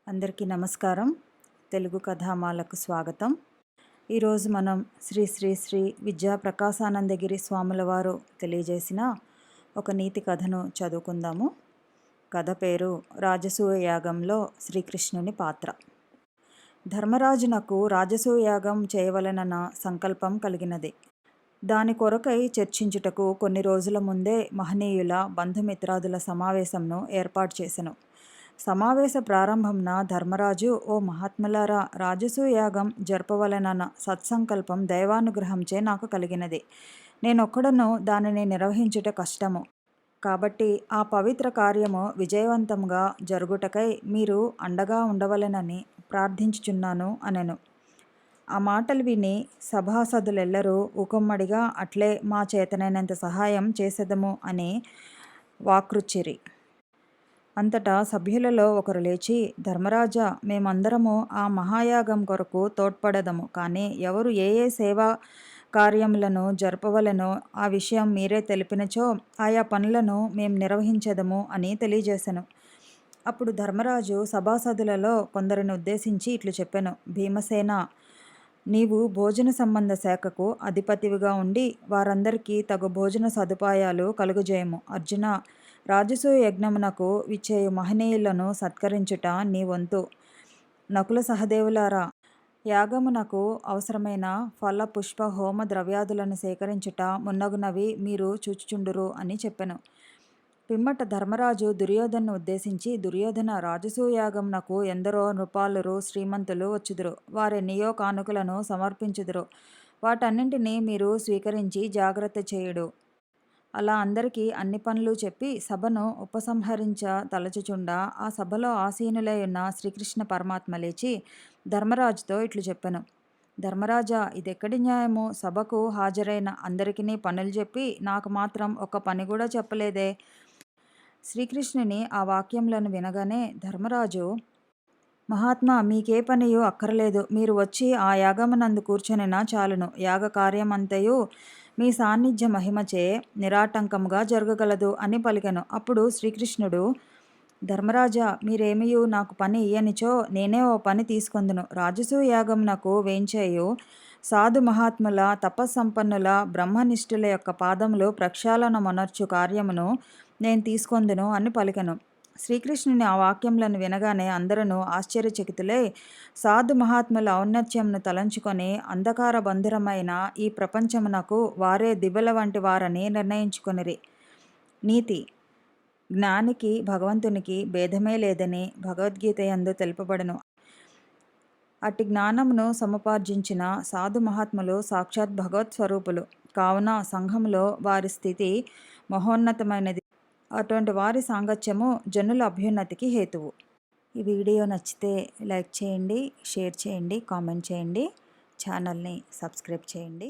అందరికీ నమస్కారం. తెలుగు కథామాలకు స్వాగతం. ఈరోజు మనం శ్రీ శ్రీ శ్రీ విద్యా ప్రకాశానందగిరి స్వాముల వారు తెలియజేసిన ఒక నీతి కథను చదువుకుందాము. కథ పేరు రాజసూయ యాగంలో శ్రీకృష్ణుని పాత్ర. ధర్మరాజునకు రాజసూయ యాగం చేయవలెనన్న సంకల్పం కలిగినది. దాని కొరకై చర్చించుటకు కొన్ని రోజుల ముందే మహనీయుల బంధుమిత్రాదుల సమావేశంను ఏర్పాటు చేసెను. సమావేశ ప్రారంభంన ధర్మరాజు, ఓ మహాత్ములారా, రాజసూయాగం జరపవలెనన్న సత్సంకల్పం దైవానుగ్రహంచే నాకు కలిగినది. నేనొక్కడను దానిని నిర్వహించుట కష్టము. కాబట్టి ఆ పవిత్ర కార్యము విజయవంతంగా జరుగుటకై మీరు అండగా ఉండవలెనని ప్రార్థించుచున్నాను అనెను. ఆ మాటలు విని సభాసదులెల్లరూ ఉకమ్మడిగా అట్లే మా చేతనైనంత సహాయం చేసెదము అని వాక్రుచ్చిరి. అంతటా సభ్యులలో ఒకరు లేచి, ధర్మరాజా, మేమందరము ఆ మహాయాగం కొరకు తోడ్పడదము. కానీ ఎవరు ఏ ఏ సేవా కార్యములను జరపవలెనో ఆ విషయం మీరే తెలిపినచో ఆయా పనులను మేము నిర్వహించెదము అని తెలియజేసెను. అప్పుడు ధర్మరాజు సభాసదులలో కొందరిని ఉద్దేశించి ఇట్లు చెప్పెను. భీమసేన, నీవు భోజన సంబంధ శాఖకు అధిపతివిగా ఉండి వారందరికీ తగు భోజన సదుపాయాలు కలుగజేయము. అర్జున, రాజసూయ యజ్ఞమునకు విచ్చేయు మహనీయులను సత్కరించుట నీ వంతు. నకుల సహదేవులారా, యాగమునకు అవసరమైన ఫల పుష్ప హోమ ద్రవ్యాదులను సేకరించుట మున్నగునవి మీరు చూచుచుండురు అని చెప్పెను. పిమ్మట ధర్మరాజు దుర్యోధను ఉద్దేశించి, దుర్యోధన, రాజసూయాగమునకు ఎందరో నృపాలురు శ్రీమంతులు వచ్చుదురు. వారెన్నియో కానుకలను సమర్పించుదురు. వాటన్నింటినీ మీరు స్వీకరించి జాగ్రత్త చేయుడు. అలా అందరికీ అన్ని పనులు చెప్పి సభను ఉపసంహరించ తలచుచుండా ఆ సభలో ఆసీనులై ఉన్న శ్రీకృష్ణ పరమాత్మ లేచి ధర్మరాజుతో ఇట్లు చెప్పెను. ధర్మరాజా, ఇదెక్కడి న్యాయము? సభకు హాజరైన అందరికీ పనులు చెప్పి నాకు మాత్రం ఒక్క పని కూడా చెప్పలేదే? శ్రీకృష్ణుని ఆ వాక్యములను వినగానే ధర్మరాజు, మహాత్మా, మీకే పనియు అక్కరలేదు. మీరు వచ్చి ఆ యాగమునందు కూర్చొనినా చాలును. యాగ కార్యమంతయు మీ సాన్నిధ్య మహిమచే నిరాటంకముగా జరగగలదు అని పలికెను. అప్పుడు శ్రీకృష్ణుడు, ధర్మరాజా, మీరేమియు నాకు పని ఇయ్యనిచో నేనే ఓ పని తీసుకొందును. రాజసూయ యాగమునకు వేంచేయు సాధు మహాత్ముల తపస్సంపన్నుల బ్రహ్మనిష్ఠుల యొక్క పాదములు ప్రక్షాళన మొనర్చు కార్యమును నేను తీసుకొందును అని పలికెను. శ్రీకృష్ణుని ఆ వాక్యములను వినగానే అందరూ ఆశ్చర్యచకితులై సాధు మహాత్ముల ఔన్నత్యమును తలంచుకొని అంధకార బంధురమైన ఈ ప్రపంచమునకు వారే దివ్వెల వంటి వారని నిర్ణయించుకొనిరి. నీతి: జ్ఞానికి భగవంతునికి భేదమే లేదని భగవద్గీత యందు తెలుపబడును. అట్టి జ్ఞానమును సముపార్జించిన సాధు మహాత్ములు సాక్షాత్ భగవత్ స్వరూపులు. కావున సంఘములో వారి స్థితి మహోన్నతమైనది. అటువంటి వారి సాంగత్యము జనుల అభ్యున్నతికి హేతువు. ఈ వీడియో నచ్చితే లైక్ చేయండి, షేర్ చేయండి, కామెంట్ చేయండి, ఛానల్ని సబ్స్క్రైబ్ చేయండి.